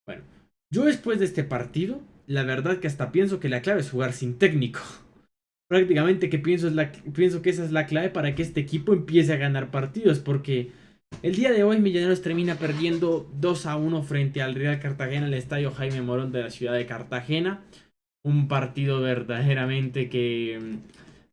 Bueno, yo después de este partido, la verdad que hasta pienso que la clave es jugar sin técnico. Prácticamente que pienso que esa es la clave para que este equipo empiece a ganar partidos, porque el día de hoy Millonarios termina perdiendo 2-1 frente al Real Cartagena en el estadio Jaime Morón de la ciudad de Cartagena. Un partido verdaderamente que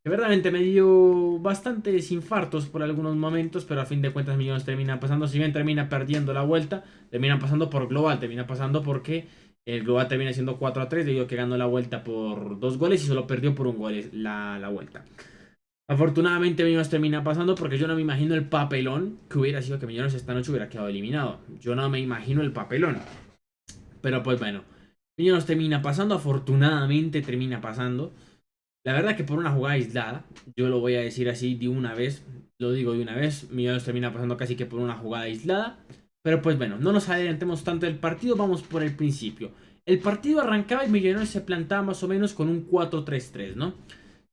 verdaderamente me dio bastantes infartos por algunos momentos, pero a fin de cuentas Millonarios termina pasando, si bien termina perdiendo la vuelta, termina pasando por global, termina pasando porque el global termina siendo 4-3 debido a que ganó la vuelta por 2 goles y solo perdió por un gol la vuelta. Afortunadamente Millonarios termina pasando porque yo no me imagino el papelón que hubiera sido que Millonarios esta noche hubiera quedado eliminado. Yo no me imagino el papelón. Pero pues bueno, Millonarios termina pasando, afortunadamente termina pasando. La verdad que por una jugada aislada, yo lo voy a decir así de una vez, lo digo de una vez, Millonarios termina pasando casi que por una jugada aislada. Pero pues bueno, no nos adelantemos tanto del partido, vamos por el principio. El partido arrancaba y Millonarios se plantaba más o menos con un 4-3-3, ¿no?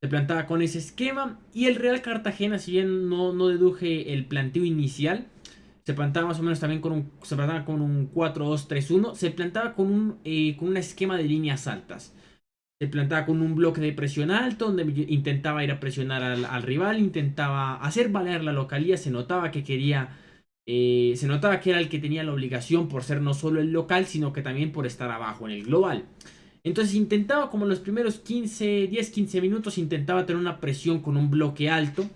Se plantaba con ese esquema y el Real Cartagena, si bien no deduje el planteo inicial, se plantaba más o menos también se plantaba con un 4-2-3-1, se plantaba con un esquema de líneas altas. Se plantaba con un bloque de presión alto, donde intentaba ir a presionar al rival, intentaba hacer valer la localía, se notaba que era el que tenía la obligación por ser no solo el local, sino que también por estar abajo en el global. Entonces intentaba como en los primeros 10-15 minutos, intentaba tener una presión con un bloque alto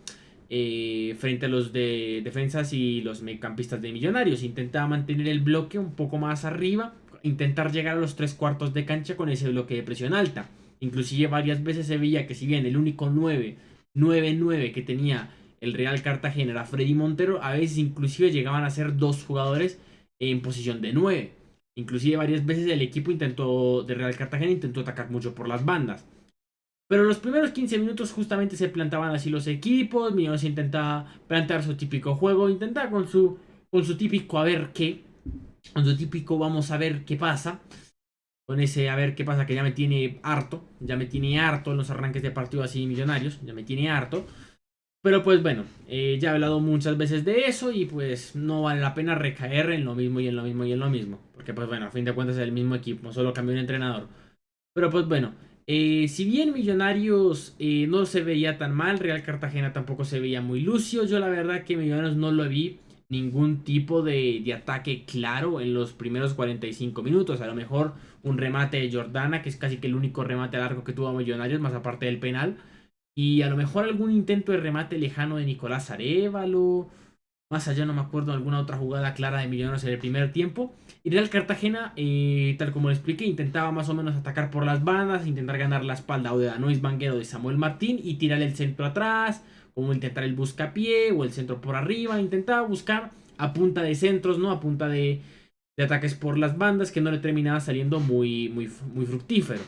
frente a los de defensas y los mediocampistas de Millonarios. Intentaba mantener el bloque un poco más arriba, intentar llegar a los 3 cuartos de cancha con ese bloque de presión alta. Inclusive varias veces se veía que si bien el único 9-9 que tenía el Real Cartagena era Freddy Montero, a veces inclusive llegaban a ser dos jugadores en posición de 9. Inclusive varias veces el equipo de Real Cartagena intentó atacar mucho por las bandas. Pero los primeros 15 minutos justamente se plantaban así los equipos, Millonarios intentaba plantear su típico juego, intentaba con su típico a ver qué, con su típico vamos a ver qué pasa, con ese a ver qué pasa que ya me tiene harto en los arranques de partido así Millonarios, ya me tiene harto. Pero pues bueno, ya he hablado muchas veces de eso y pues no vale la pena recaer en lo mismo y en lo mismo y en lo mismo. Porque pues bueno, a fin de cuentas es el mismo equipo, solo cambió un entrenador. Pero pues bueno, si bien Millonarios no se veía tan mal, Real Cartagena tampoco se veía muy lucio. Yo la verdad que Millonarios no lo vi ningún tipo de ataque claro en los primeros 45 minutos. A lo mejor un remate de Jordana, que es casi que el único remate largo que tuvo Millonarios, más aparte del penal. Y a lo mejor algún intento de remate lejano de Nicolás Arévalo. Más allá no me acuerdo de alguna otra jugada clara de Millonarios en el primer tiempo. Y Real Cartagena, tal como le expliqué, intentaba más o menos atacar por las bandas, intentar ganar la espalda o de Danois Banguero de Samuel Martín y tirar el centro atrás, como intentar el buscapié o el centro por arriba. Intentaba buscar a punta de centros, ¿no? A punta de ataques por las bandas que no le terminaba saliendo muy fructífero.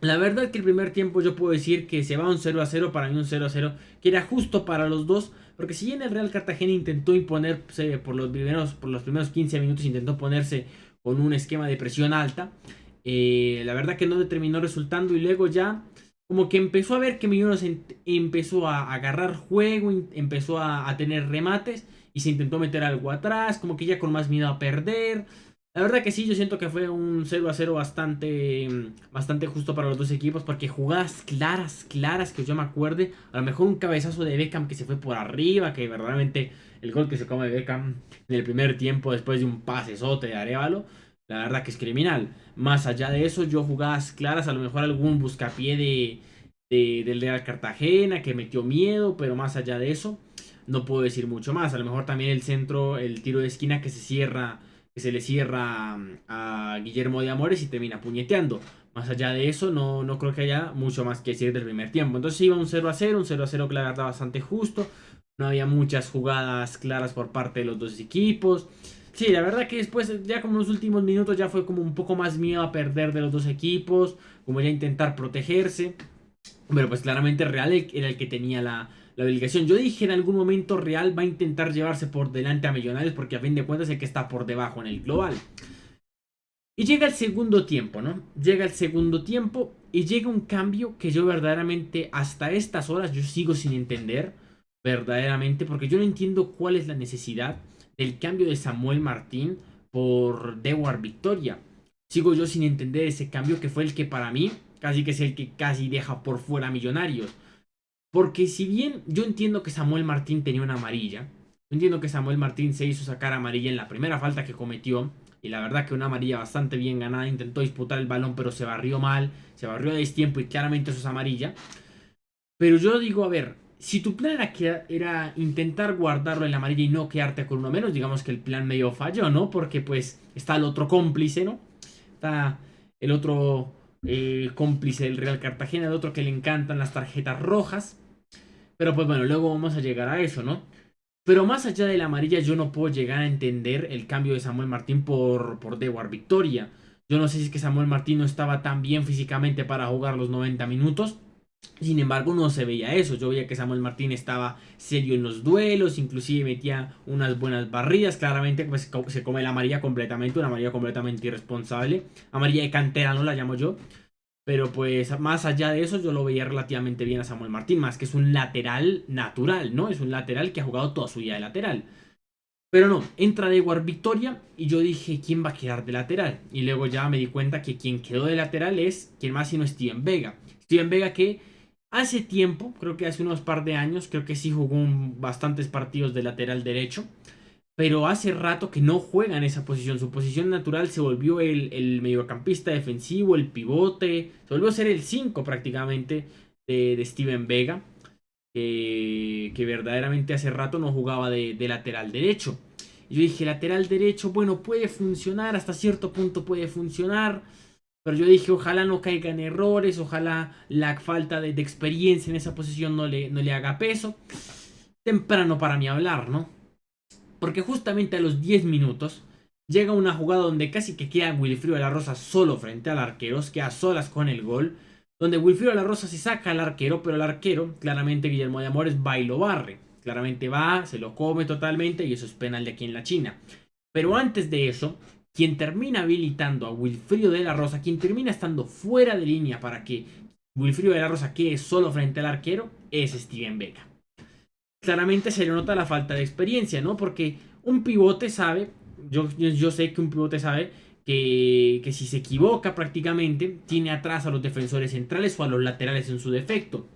La verdad que el primer tiempo yo puedo decir que se va un 0-0, para mí un 0-0 que era justo para los dos, porque si bien el Real Cartagena intentó imponerse por los primeros 15 minutos, intentó ponerse con un esquema de presión alta, la verdad que no le terminó resultando y luego ya como que empezó a ver que Millonarios empezó a agarrar juego, empezó a tener remates y se intentó meter algo atrás, como que ya con más miedo a perder. La verdad que sí, yo siento que fue un 0-0 bastante justo para los dos equipos, porque jugadas claras, claras que yo me acuerde, a lo mejor un cabezazo de Beckham que se fue por arriba, que verdaderamente el gol que se come Beckham en el primer tiempo después de un pasesote de Arevalo, la verdad que es criminal. Más allá de eso, yo jugadas claras, a lo mejor algún buscapié del Real Cartagena que metió miedo, pero más allá de eso, no puedo decir mucho más. A lo mejor también el centro, el tiro de esquina que se le cierra a Guillermo de Amores y termina puñeteando. Más allá de eso, no creo que haya mucho más que decir del primer tiempo. Entonces iba un 0-0, un 0-0 que la verdad bastante justo. No había muchas jugadas claras por parte de los dos equipos. Sí, la verdad que después, ya como en los últimos minutos, ya fue como un poco más miedo a perder de los dos equipos, como ya intentar protegerse. Pero pues claramente Real era el que tenía la obligación. Yo dije en algún momento Real va a intentar llevarse por delante a Millonarios porque a fin de cuentas es el que está por debajo en el global. Y llega el segundo tiempo, ¿no? Llega el segundo tiempo y llega un cambio que yo verdaderamente hasta estas horas yo sigo sin entender. Verdaderamente, porque yo no entiendo cuál es la necesidad del cambio de Samuel Martín por Dewar Victoria. sigo yo sin entender ese cambio que fue el que para mí casi que es el que casi deja por fuera a Millonarios. Porque si bien yo entiendo que Samuel Martín tenía una amarilla, yo entiendo que Samuel Martín se hizo sacar amarilla en la primera falta que cometió, y la verdad que una amarilla bastante bien ganada, intentó disputar el balón pero se barrió mal, se barrió a destiempo y claramente eso es amarilla. Pero yo digo, a ver, si tu plan era intentar guardarlo en la amarilla y no quedarte con uno menos, digamos que el plan medio falló, ¿no? Porque pues está el otro cómplice, ¿no? Está el otro cómplice del Real Cartagena, el otro que le encantan las tarjetas rojas. Pero pues bueno, luego vamos a llegar a eso, ¿no? Pero más allá de la amarilla, yo no puedo llegar a entender el cambio de Samuel Martín por Dewar Victoria. Yo no sé si es que Samuel Martín no estaba tan bien físicamente para jugar los 90 minutos. Sin embargo, no se veía eso. Yo veía que Samuel Martín estaba serio en los duelos, inclusive metía unas buenas barridas. Claramente pues, se come la amarilla completamente, una amarilla completamente irresponsable. Amarilla de cantera, no la llamo yo. Pero pues más allá de eso yo lo veía relativamente bien a Samuel Martín, más que es un lateral natural, ¿no? Es un lateral que ha jugado toda su vida de lateral. Pero no, entra Dewar Victoria y yo dije, ¿quién va a quedar de lateral? Y luego ya me di cuenta que quien quedó de lateral es quien más sino Steven Vega. Steven Vega que hace tiempo, creo que hace unos par de años, creo que sí jugó bastantes partidos de lateral derecho. Pero hace rato que no juega en esa posición. Su posición natural se volvió el mediocampista defensivo, el pivote. Se volvió a ser el 5 prácticamente de Steven Vega. Que verdaderamente hace rato no jugaba de lateral derecho. Y yo dije, lateral derecho, bueno, puede funcionar, hasta cierto punto puede funcionar. Pero yo dije, ojalá no caiga en errores, ojalá la falta de experiencia en esa posición no le haga peso. Temprano para mí hablar, ¿no? Porque justamente a los 10 minutos llega una jugada donde casi que queda Wilfrido de la Rosa solo frente al arquero, queda a solas con el gol, donde Wilfrido de la Rosa se saca al arquero, pero el arquero, claramente Guillermo de Amores, va y lo barre. Claramente va, se lo come totalmente y eso es penal de aquí en la China. Pero antes de eso, quien termina habilitando a Wilfrido de la Rosa, quien termina estando fuera de línea para que Wilfrido de la Rosa quede solo frente al arquero, es Steven Vega. Claramente se le nota la falta de experiencia, ¿no? Porque un pivote sabe, yo sé que un pivote sabe que si se equivoca prácticamente, tiene atrás a los defensores centrales o a los laterales en su defecto.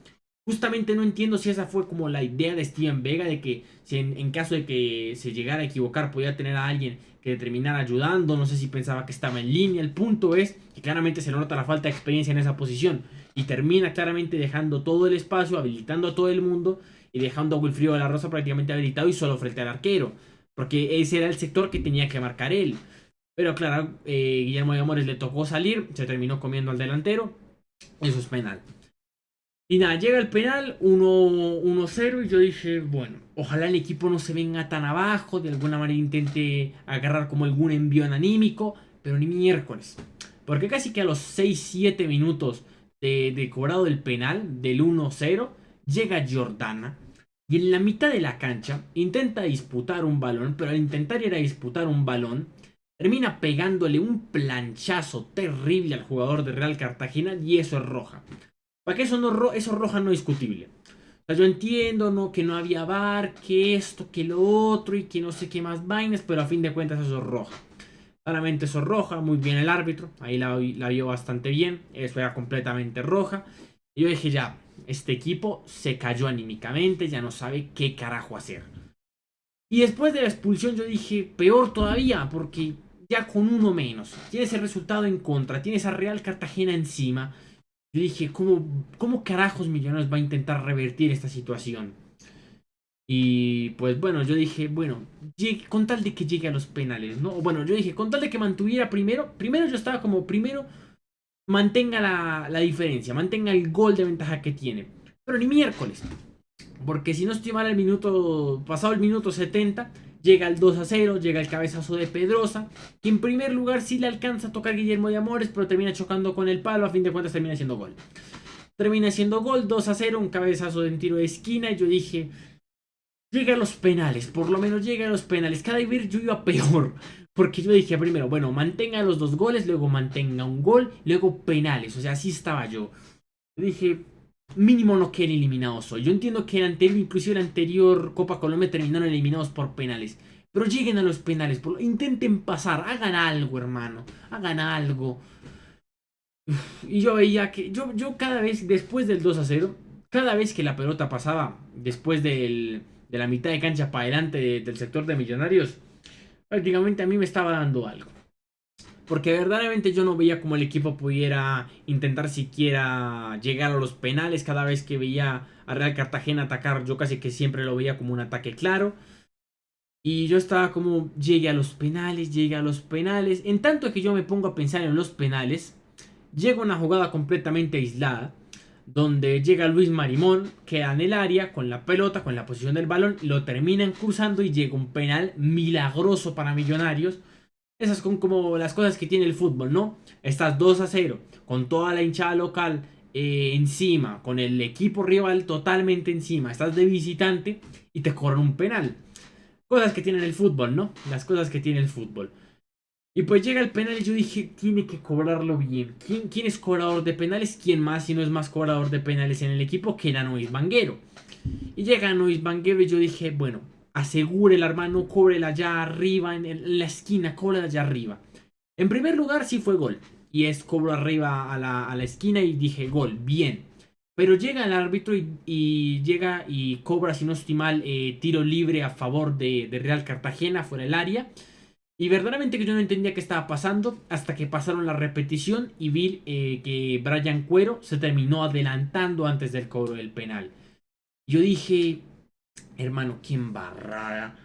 Justamente no entiendo si esa fue como la idea de Steven Vega, de que si en caso de que se llegara a equivocar podía tener a alguien que le terminara ayudando, no sé si pensaba que estaba en línea, el punto es que claramente se le nota la falta de experiencia en esa posición y termina claramente dejando todo el espacio, habilitando a todo el mundo y dejando a Wilfrido de la Rosa prácticamente habilitado y solo frente al arquero, porque ese era el sector que tenía que marcar él. Pero claro, Guillermo de Amores le tocó salir, se terminó comiendo al delantero, eso es penal. Y nada, llega el penal 1-0 y yo dije, bueno, ojalá el equipo no se venga tan abajo, de alguna manera intente agarrar como algún envío anímico, pero ni miércoles. Porque casi que a los 6-7 minutos de cobrado el penal, del 1-0, llega Jordana. Y en la mitad de la cancha intenta disputar un balón, pero al intentar ir a disputar un balón, termina pegándole un planchazo terrible al jugador de Real Cartagena y eso es roja. Para que eso roja no es discutible. O sea, yo entiendo ¿no? que no había VAR, que esto, que lo otro y que no sé qué más vainas, pero a fin de cuentas eso es roja. Claramente eso es roja, muy bien el árbitro, ahí la vio bastante bien, eso era completamente roja. Y yo dije ya, este equipo se cayó anímicamente, ya no sabe qué carajo hacer. Y después de la expulsión yo dije, peor todavía, porque ya con uno menos, tiene ese resultado en contra, tiene esa Real Cartagena encima. Yo dije, ¿cómo carajos Millonarios va a intentar revertir esta situación? Y pues bueno, yo dije, bueno, con tal de que llegue a los penales, ¿no? Bueno, yo dije, con tal de que mantuviera primero yo estaba como, primero mantenga la diferencia, mantenga el gol de ventaja que tiene. Pero ni miércoles, porque si no estoy mal, pasado el minuto 70, llega el 2-0, llega el cabezazo de Pedrosa, que en primer lugar sí le alcanza a tocar Guillermo de Amores, pero termina chocando con el palo, a fin de cuentas termina siendo gol. Termina siendo gol, 2-0, un cabezazo de un tiro de esquina, y yo dije, llega a los penales, por lo menos llega a los penales. Cada vez yo iba peor, porque yo dije primero, bueno, mantenga los dos goles, luego mantenga un gol, luego penales, o sea, así estaba yo. Yo dije, mínimo no queden eliminados hoy. Yo entiendo que el anterior, inclusive el anterior Copa Colombia terminaron eliminados por penales. Pero lleguen a los penales, intenten pasar, hagan algo, hermano, hagan algo. Y yo veía que, yo cada vez, después del 2-0, cada vez que la pelota pasaba, después de la mitad de cancha para adelante del sector de Millonarios, prácticamente a mí me estaba dando algo. Porque verdaderamente yo no veía cómo el equipo pudiera intentar siquiera llegar a los penales. Cada vez que veía a Real Cartagena atacar, yo casi que siempre lo veía como un ataque claro. Y yo estaba como, llegue a los penales, llegue a los penales. En tanto que yo me pongo a pensar en los penales, llega una jugada completamente aislada, donde llega Luis Marimón, queda en el área con la pelota, con la posición del balón, lo terminan cruzando y llega un penal milagroso para Millonarios. Esas son como las cosas que tiene el fútbol, ¿no? Estás 2-0, con toda la hinchada local encima, con el equipo rival totalmente encima, estás de visitante y te cobran un penal. Cosas que tiene el fútbol, ¿no? Las cosas que tiene el fútbol. Y pues llega el penal y yo dije, tiene que cobrarlo bien. ¿Quién es cobrador de penales? ¿Quién más si no es más cobrador de penales en el equipo que era Nois Vanguero? Y llega Nois Vanguero y yo dije, bueno, asegure el hermano, cóbrela allá arriba, en la esquina, cóbrela allá arriba. En primer lugar, sí fue gol. Y es cobro arriba a la esquina y dije, gol, bien. Pero llega el árbitro y llega y cobra, si no estoy mal, tiro libre a favor de Real Cartagena fuera del área. Y verdaderamente que yo no entendía qué estaba pasando hasta que pasaron la repetición y vi que Brian Cuero se terminó adelantando antes del cobro del penal. Yo dije, hermano, qué embarrada.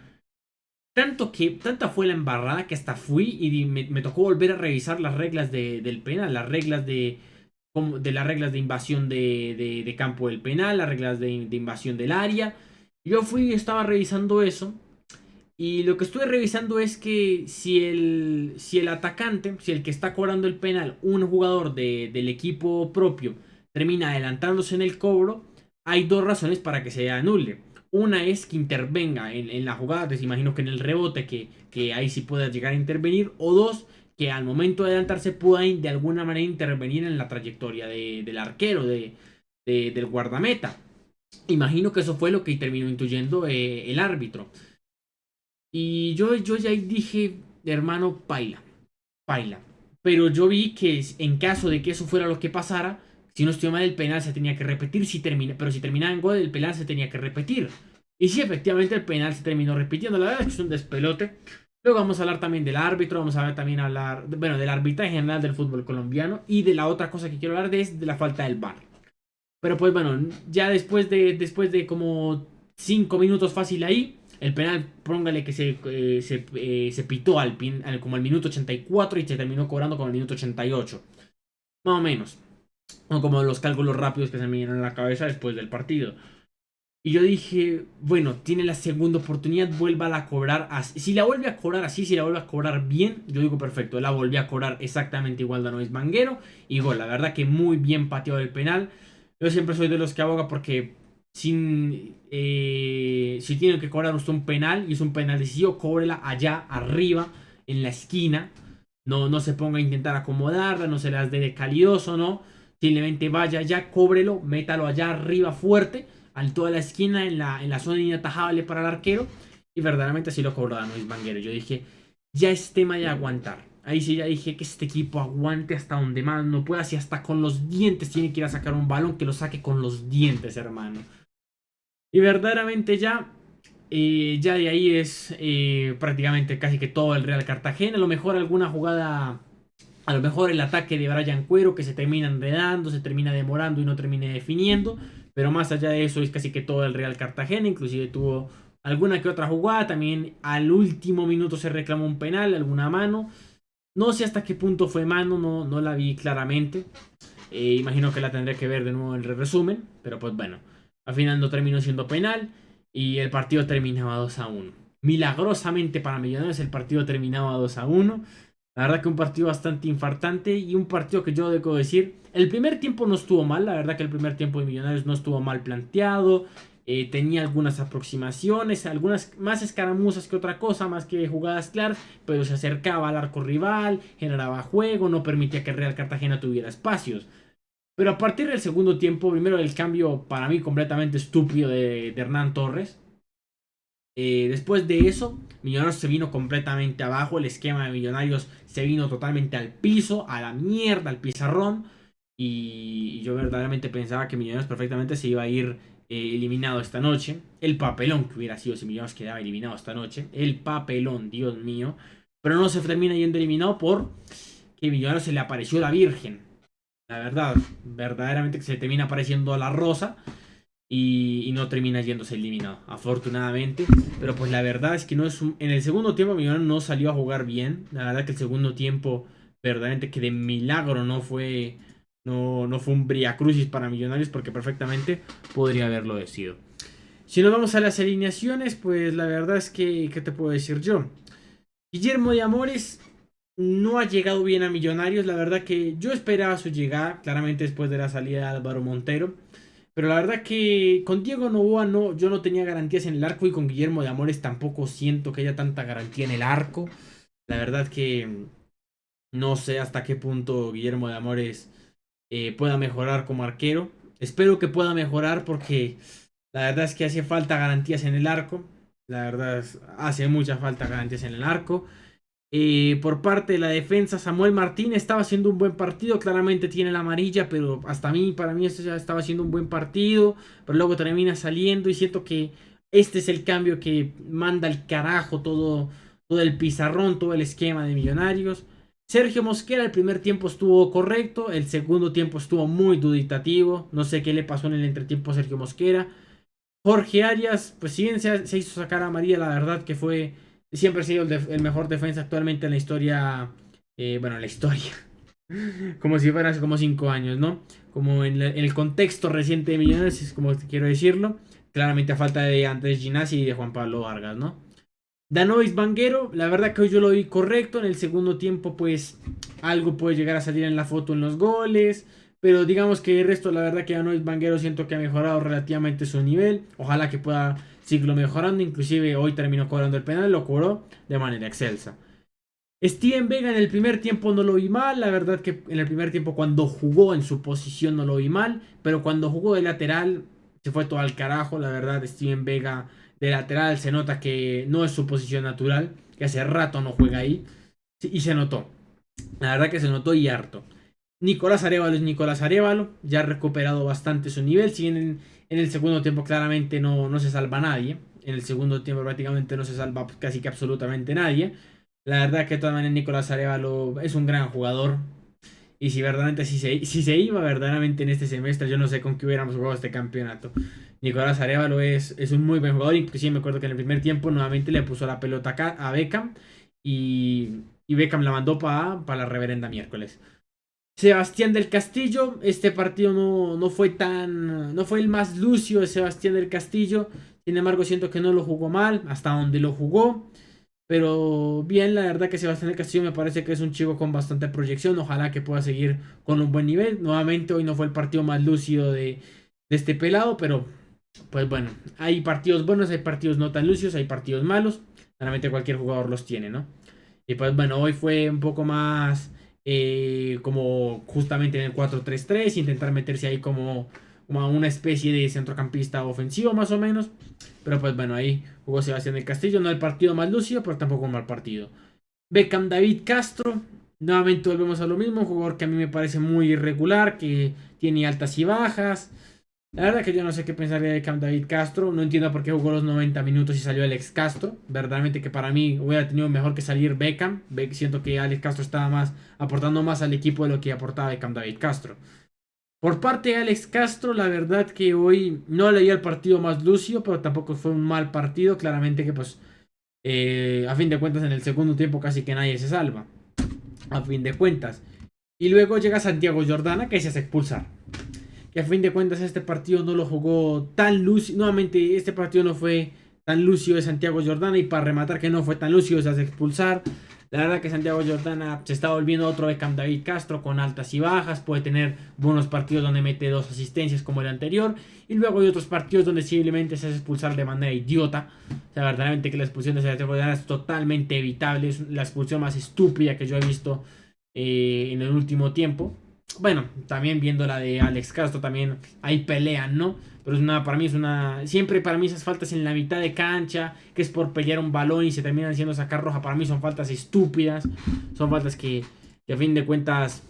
Tanta fue la embarrada que hasta fui y me tocó volver a revisar las reglas del penal, las reglas de las reglas de invasión de campo del penal, las reglas de invasión del área. Yo fui y estaba revisando eso. Y lo que estuve revisando es que si el atacante, si el que está cobrando el penal, un jugador del equipo propio, termina adelantándose en el cobro, hay dos razones para que se anule. Una es que intervenga en la jugada, pues imagino que en el rebote, que ahí sí pueda llegar a intervenir. O dos, que al momento de adelantarse pueda de alguna manera intervenir en la trayectoria del arquero, del guardameta. Imagino que eso fue lo que terminó intuyendo el árbitro. Y yo ya ahí dije, hermano, paila, paila. Pero yo vi que en caso de que eso fuera lo que pasara, si no estoy mal, el penal se tenía que repetir. Pero si terminaba en gol, el penal se tenía que repetir. Y sí, efectivamente, el penal se terminó repitiendo. La verdad es que es un despelote. Luego vamos a hablar también del árbitro, vamos a ver también hablar, bueno, del arbitraje general del fútbol colombiano. Y de la otra cosa que quiero hablar es de la falta del VAR. Pero pues bueno, ya después de como 5 minutos fácil ahí, el penal, póngale que se pitó como al minuto 84 y se terminó cobrando como al minuto 88. Más o menos. O como los cálculos rápidos que se me vienen a la cabeza después del partido. Y yo dije, bueno, tiene la segunda oportunidad, vuelva a cobrar así. Si la vuelve a cobrar así, si la vuelve a cobrar bien, yo digo perfecto, la volví a cobrar exactamente igual de Nois Vanguero. Y gol, la verdad que muy bien pateado el penal. Yo siempre soy de los que aboga porque si tiene que cobrar usted un penal y es un penal decisivo, cóbrela allá arriba, en la esquina. No se ponga a intentar acomodarla, no se las dé de calidoso, ¿no? Simplemente vaya allá, cóbrelo, métalo allá arriba fuerte en toda la esquina, en la zona inatajable para el arquero. Y verdaderamente así lo cobró Luis Vanguero. Yo dije, ya es tema de aguantar. Ahí sí ya dije que este equipo aguante hasta donde más no pueda. Si hasta con los dientes tiene que ir a sacar un balón, que lo saque con los dientes, hermano. Y verdaderamente ya de ahí es prácticamente casi que todo el Real Cartagena. A lo mejor alguna jugada, a lo mejor el ataque de Brian Cuero que se termina enredando, se termina demorando y no termina definiendo. Pero más allá de eso es casi que todo el Real Cartagena. Inclusive tuvo alguna que otra jugada. También al último minuto se reclamó un penal, alguna mano. No sé hasta qué punto fue mano, no la vi claramente. Imagino que la tendré que ver de nuevo en el resumen. Pero pues bueno, al final no terminó siendo penal. Y el partido terminaba 2-1. Milagrosamente para Millonarios el partido terminaba 2-1. La verdad que un partido bastante infartante y un partido que yo debo decir, el primer tiempo no estuvo mal, la verdad que el primer tiempo de Millonarios no estuvo mal planteado, tenía algunas aproximaciones, algunas más escaramuzas que otra cosa, más que jugadas claras, pero se acercaba al arco rival, generaba juego, no permitía que Real Cartagena tuviera espacios. Pero a partir del segundo tiempo, primero el cambio para mí completamente estúpido de Hernán Torres. Después de eso, Millonarios se vino completamente abajo. El esquema de Millonarios se vino totalmente al piso, a la mierda, al pizarrón. Y yo verdaderamente pensaba que Millonarios perfectamente se iba a ir eliminado esta noche. El papelón que hubiera sido si Millonarios quedaba eliminado esta noche. El papelón, Dios mío. Pero no se termina yendo eliminado por que Millonarios se le apareció la Virgen. La verdad, verdaderamente que se termina apareciendo a la Rosa y no termina yéndose eliminado, afortunadamente. Pero pues la verdad es que no es en el segundo tiempo Millonarios no salió a jugar bien. La verdad que el segundo tiempo verdaderamente que de milagro no fue un briacrucis para Millonarios porque perfectamente podría haberlo sido. Si nos vamos a las alineaciones, pues la verdad es que ¿qué te puedo decir yo? Guillermo de Amores no ha llegado bien a Millonarios. La verdad que yo esperaba su llegada, claramente después de la salida de Álvaro Montero. Pero la verdad que con Diego Novoa no, yo no tenía garantías en el arco y con Guillermo de Amores tampoco siento que haya tanta garantía en el arco. La verdad que no sé hasta qué punto Guillermo de Amores pueda mejorar como arquero. Espero que pueda mejorar porque la verdad es que hace falta garantías en el arco. La verdad hace mucha falta garantías en el arco. Por parte de la defensa, Samuel Martín estaba haciendo un buen partido. Claramente tiene la amarilla, pero hasta para mí, esto ya estaba haciendo un buen partido. Pero luego termina saliendo y siento que este es el cambio que manda al carajo todo el pizarrón, todo el esquema de Millonarios. Sergio Mosquera, el primer tiempo estuvo correcto, el segundo tiempo estuvo muy duditativo. No sé qué le pasó en el entretiempo a Sergio Mosquera. Jorge Arias, pues si bien se hizo sacar a María, la verdad que siempre ha sido el mejor defensa actualmente en la historia, bueno, en la historia, como si fuera hace como 5 años, ¿no? Como en el contexto reciente de Millonarios, es como quiero decirlo, claramente a falta de Andrés Ginasi y de Juan Pablo Vargas, ¿no? Danois Banguero, la verdad que hoy yo lo vi correcto. En el segundo tiempo, pues algo puede llegar a salir en la foto en los goles. Pero digamos que el resto, la verdad que Danois Banguero siento que ha mejorado relativamente su nivel. Ojalá que pueda seguirlo mejorando. Inclusive hoy terminó cobrando el penal, lo cobró de manera excelsa. Steven Vega en el primer tiempo no lo vi mal. La verdad que en el primer tiempo cuando jugó en su posición no lo vi mal. Pero cuando jugó de lateral se fue todo al carajo. La verdad Steven Vega de lateral se nota que no es su posición natural. Que hace rato no juega ahí. Y se notó. La verdad que se notó y harto. Nicolás Arévalo es Nicolás Arévalo. Ya ha recuperado bastante su nivel. Si en el segundo tiempo claramente no se salva nadie. En el segundo tiempo prácticamente no se salva casi que absolutamente nadie. La verdad que de todas maneras Nicolás Arévalo es un gran jugador. Y si verdaderamente si se iba verdaderamente en este semestre, yo no sé con qué hubiéramos jugado este campeonato. Nicolás Arévalo es un muy buen jugador. Inclusive me acuerdo que en el primer tiempo nuevamente le puso la pelota acá a Beckham. Y Beckham la mandó para la reverenda miércoles. Sebastián del Castillo, este partido no fue no fue el más lucio de Sebastián del Castillo. Sin embargo, siento que no lo jugó mal, hasta donde lo jugó. Pero bien, la verdad que Sebastián del Castillo me parece que es un chico con bastante proyección. Ojalá que pueda seguir con un buen nivel. Nuevamente, hoy no fue el partido más lúcido de este pelado, pero pues bueno, hay partidos buenos, hay partidos no tan lucios, hay partidos malos. Realmente cualquier jugador los tiene, ¿no? Y pues bueno, hoy fue un poco más como justamente en el 4-3-3, intentar meterse ahí como a una especie de centrocampista ofensivo más o menos. Pero pues bueno, ahí jugó Sebastián del Castillo, no el partido más lúcido, pero tampoco un mal partido. Beckham David Castro, nuevamente volvemos a lo mismo, un jugador que a mí me parece muy irregular, que tiene altas y bajas. La verdad que yo no sé qué pensar de Beckham David Castro. No entiendo por qué jugó los 90 minutos y salió Alex Castro. Verdaderamente que para mí hubiera tenido mejor que salir Beckham. Siento que Alex Castro estaba aportando más al equipo de lo que aportaba Beckham David Castro. Por parte de Alex Castro, la verdad que hoy no leí el partido más lucio, pero tampoco fue un mal partido. Claramente que pues a fin de cuentas en el segundo tiempo casi que nadie se salva. A fin de cuentas. Y luego llega Santiago Jordana que se hace expulsar. Que a fin de cuentas este partido no lo jugó tan lucio. Nuevamente este partido no fue tan lucio de Santiago Jordana. Y para rematar que no fue tan lucio se hace expulsar. La verdad que Santiago Jordana se está volviendo otro Beckham David Castro con altas y bajas. Puede tener buenos partidos donde mete 2 asistencias como el anterior. Y luego hay otros partidos donde simplemente se hace expulsar de manera idiota. O sea, verdaderamente que la expulsión de Santiago Jordana es totalmente evitable. Es la expulsión más estúpida que yo he visto en el último tiempo. Bueno, también viendo la de Alex Castro, también ahí pelean, ¿no? Pero es una, para mí es una. Siempre para mí esas faltas en la mitad de cancha, que es por pelear un balón y se terminan haciendo sacar roja, para mí son faltas estúpidas. Son faltas que a fin de cuentas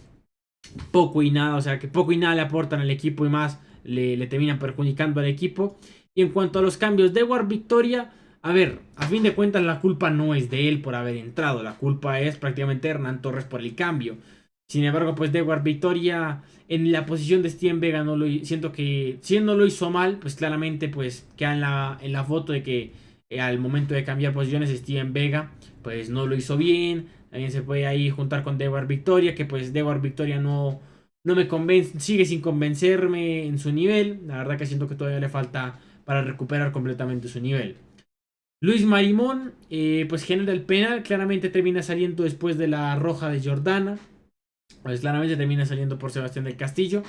poco y nada, o sea, que poco y nada le aportan al equipo y más le terminan perjudicando al equipo. Y en cuanto a los cambios de War Victoria, a ver, a fin de cuentas la culpa no es de él por haber entrado, la culpa es prácticamente de Hernán Torres por el cambio. Sin embargo, pues Dewar Victoria en la posición de Steven Vega no lo siento que si no lo hizo mal, pues claramente pues queda en la foto de que al momento de cambiar posiciones Steven Vega pues no lo hizo bien. También se puede ahí juntar con Dewar Victoria, que pues Dewar Victoria no me convence, sigue sin convencerme en su nivel. La verdad que siento que todavía le falta para recuperar completamente su nivel. Luis Marimón, pues genera el penal, claramente termina saliendo después de la roja de Jordana. Pues claramente termina saliendo por Sebastián del Castillo.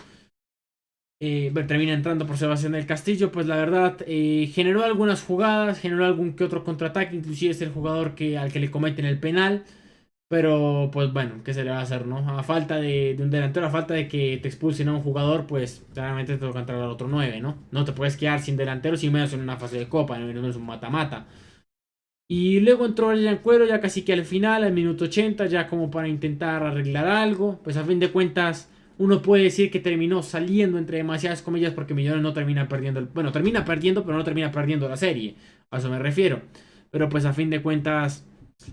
Termina entrando por Sebastián del Castillo. Pues la verdad, generó algunas jugadas, generó algún que otro contraataque. Inclusive es el jugador al que le cometen el penal. Pero pues bueno, ¿qué se le va a hacer, no? A falta de un delantero, a falta de que te expulsen a un jugador, pues claramente te toca entrar al otro 9, ¿no? No te puedes quedar sin delantero, sin menos en una fase de copa, no es un mata-mata. Y luego entró el Cuero ya casi que al final, al minuto 80, ya como para intentar arreglar algo. Pues a fin de cuentas, uno puede decir que terminó saliendo entre demasiadas comillas porque Millonarios no termina perdiendo. Bueno, termina perdiendo, pero no termina perdiendo la serie. A eso me refiero. Pero pues a fin de cuentas,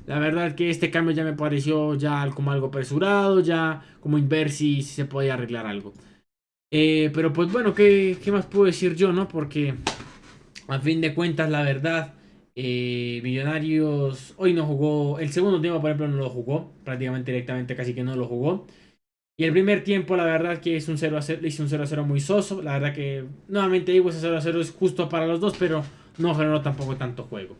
la verdad que este cambio ya me pareció ya como algo apresurado, ya como en ver si se podía arreglar algo. Pero pues bueno, ¿qué más puedo decir yo, no? Porque a fin de cuentas, la verdad, Millonarios hoy no jugó. El segundo tiempo, por ejemplo, no lo jugó. Prácticamente directamente casi que no lo jugó. Y el primer tiempo, la verdad que es un 0-0, hizo un 0-0 muy soso. La verdad que, nuevamente digo, ese 0-0 es justo para los dos, pero no generó tampoco tanto juego.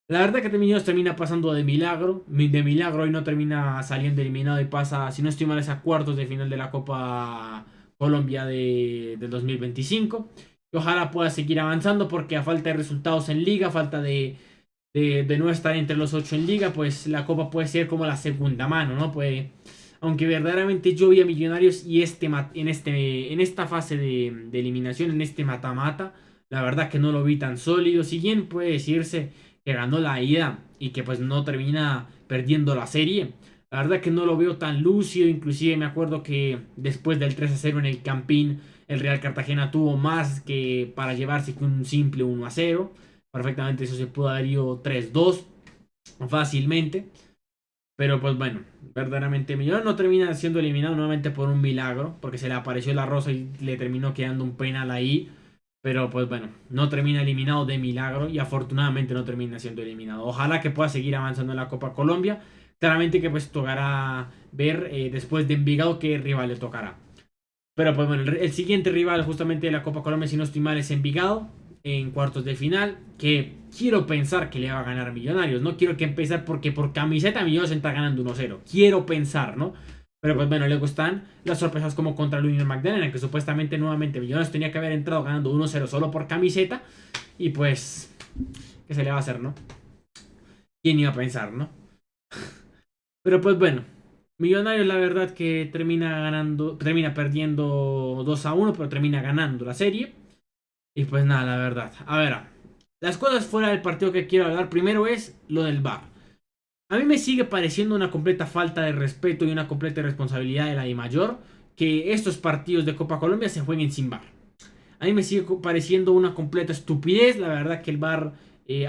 La verdad que Millonarios termina pasando de milagro. De milagro y no termina saliendo eliminado y pasa, si no estoy mal, es a cuartos de final de la Copa Colombia del 2025. Y ojalá pueda seguir avanzando porque a falta de resultados en liga, a falta de no estar entre los 8 en liga, pues la Copa puede ser como la segunda mano, ¿no? Pues, aunque verdaderamente yo vi a Millonarios y en esta fase de eliminación, en este mata-mata, la verdad que no lo vi tan sólido. Si bien puede decirse que ganó la ida y que pues no termina perdiendo la serie. La verdad que no lo veo tan lúcido, inclusive me acuerdo que después del 3-0 en el Campín, el Real Cartagena tuvo más que para llevarse que un simple 1-0. Perfectamente eso se pudo haber ido 3-2 fácilmente. Pero pues bueno, verdaderamente Millonarios no termina siendo eliminado nuevamente por un milagro, porque se le apareció la rosa y le terminó quedando un penal ahí. Pero pues bueno, no termina eliminado de milagro y afortunadamente no termina siendo eliminado. Ojalá que pueda seguir avanzando en la Copa Colombia. Claramente que pues tocará ver después de Envigado qué rival le tocará. Pero pues bueno, el siguiente rival justamente de la Copa Colombia, si no estoy mal, es Envigado en cuartos de final. Que quiero pensar que le va a ganar Millonarios. No quiero que empezar porque por camiseta Millonarios está ganando 1-0. Quiero pensar, ¿no? Pero pues bueno, luego están las sorpresas como contra el Union Magdalena, que supuestamente nuevamente Millonarios tenía que haber entrado ganando 1-0 solo por camiseta. Y pues, ¿qué se le va a hacer, no? ¿Quién iba a pensar, no? Pero pues bueno, Millonarios la verdad que termina perdiendo 2-1, pero termina ganando la serie. Y pues nada, la verdad. A ver, las cosas fuera del partido que quiero hablar primero es lo del VAR. A mí me sigue pareciendo una completa falta de respeto y una completa responsabilidad de la DIMAYOR que estos partidos de Copa Colombia se jueguen sin VAR. A mí me sigue pareciendo una completa estupidez. La verdad que el VAR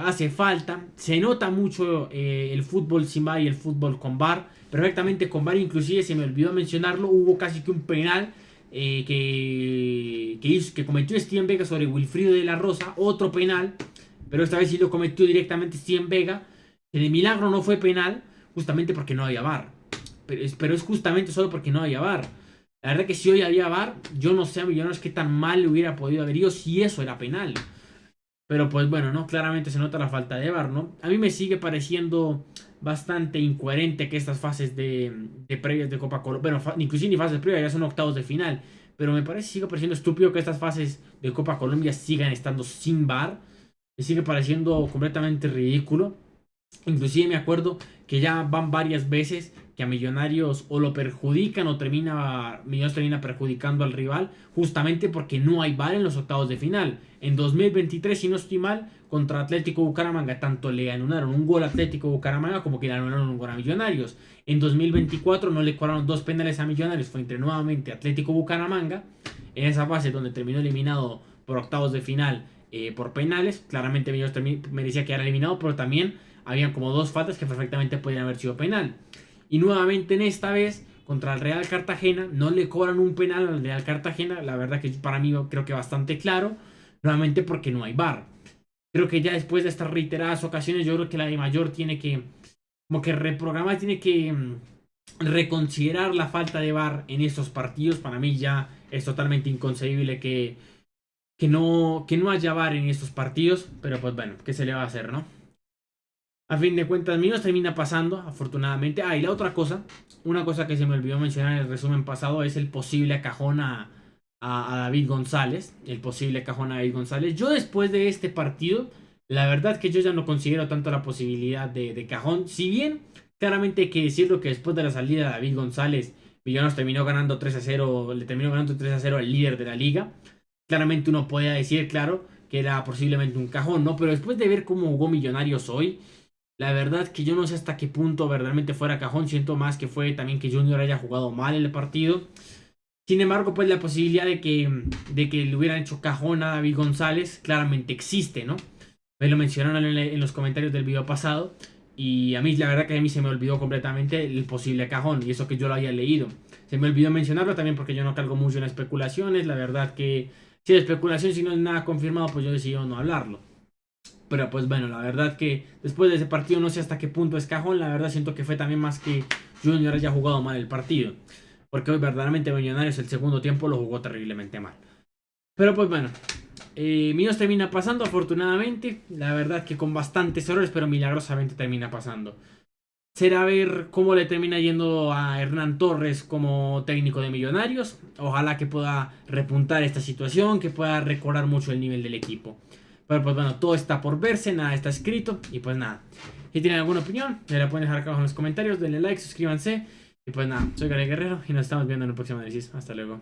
hace falta. Se nota mucho el fútbol sin VAR y el fútbol con VAR. Perfectamente con VAR, inclusive se me olvidó mencionarlo. Hubo casi que un penal que cometió Steven Vega sobre Wilfrido de la Rosa. Otro penal. Pero esta vez sí lo cometió directamente Steven Vega. Que de milagro no fue penal. Justamente porque no había VAR. Pero es justamente solo porque no había VAR. La verdad que si hoy había VAR, yo no sé a Millonarios qué tan mal le hubiera podido haber ido si eso era penal. Pero pues bueno, ¿no? Claramente se nota la falta de VAR, ¿no? A mí me sigue pareciendo bastante incoherente que estas fases de previas de Copa Colombia, bueno, inclusive ni fases previas, ya son octavos de final. Pero me sigue pareciendo estúpido que estas fases de Copa Colombia sigan estando sin VAR. Me sigue pareciendo completamente ridículo. Inclusive me acuerdo que ya van varias veces que a Millonarios o lo perjudican o Millonarios termina perjudicando al rival justamente porque no hay VAR en los octavos de final. En 2023, si no estoy mal, contra Atlético Bucaramanga, tanto le anularon un gol a Atlético Bucaramanga como que le anularon un gol a Millonarios. En 2024 no le cobraron 2 penales a Millonarios, fue entre nuevamente Atlético Bucaramanga. En esa fase donde terminó eliminado por octavos de final por penales. Claramente Millonarios merecía quedar eliminado, pero también habían como 2 faltas que perfectamente podían haber sido penal. Y nuevamente en esta vez contra el Real Cartagena no le cobran un penal al Real Cartagena. La verdad que para mí creo que bastante claro. Nuevamente porque no hay VAR. Creo que ya después de estas reiteradas ocasiones yo creo que la de Mayor tiene que como que reprogramar, tiene que reconsiderar la falta de VAR en estos partidos. Para mí ya es totalmente inconcebible que no haya VAR en estos partidos. Pero pues bueno, ¿qué se le va a hacer, no? A fin de cuentas, Minos termina pasando, afortunadamente. Ah, y la otra cosa, una cosa que se me olvidó mencionar en el resumen pasado es el posible cajón a David González. El posible cajón a David González. Yo después de este partido, la verdad que yo ya no considero tanto la posibilidad de cajón. Si bien, claramente hay que decirlo que después de la salida de David González, Millonarios terminó ganando 3-0, le terminó ganando 3-0 al líder de la liga. Claramente uno podía decir, claro, que era posiblemente un cajón, ¿no? Pero después de ver cómo jugó Millonarios hoy, la verdad que yo no sé hasta qué punto verdaderamente fuera cajón. Siento más que fue también que Junior haya jugado mal el partido. Sin embargo, pues la posibilidad de que le hubieran hecho cajón a David González claramente existe, ¿no? Me lo mencionaron en los comentarios del video pasado. Y a mí, la verdad que a mí se me olvidó completamente el posible cajón. Y eso que yo lo había leído. Se me olvidó mencionarlo también porque yo no cargo mucho en especulaciones. La verdad que si es especulación, si no es nada confirmado, pues yo decidí no hablarlo. Pero pues bueno, la verdad que después de ese partido no sé hasta qué punto es cajón. La verdad siento que fue también más que Junior haya jugado mal el partido. Porque hoy verdaderamente Millonarios el segundo tiempo lo jugó terriblemente mal. Pero pues bueno, Minos termina pasando afortunadamente. La verdad que con bastantes errores, pero milagrosamente termina pasando. Será ver cómo le termina yendo a Hernán Torres como técnico de Millonarios. Ojalá que pueda repuntar esta situación, que pueda recobrar mucho el nivel del equipo. Pero pues bueno, todo está por verse, nada está escrito. Y pues nada, si tienen alguna opinión, me la pueden dejar acá abajo en los comentarios. Denle like, suscríbanse. Y pues nada, soy Gary Guerrero y nos estamos viendo en el próximo análisis. Hasta luego.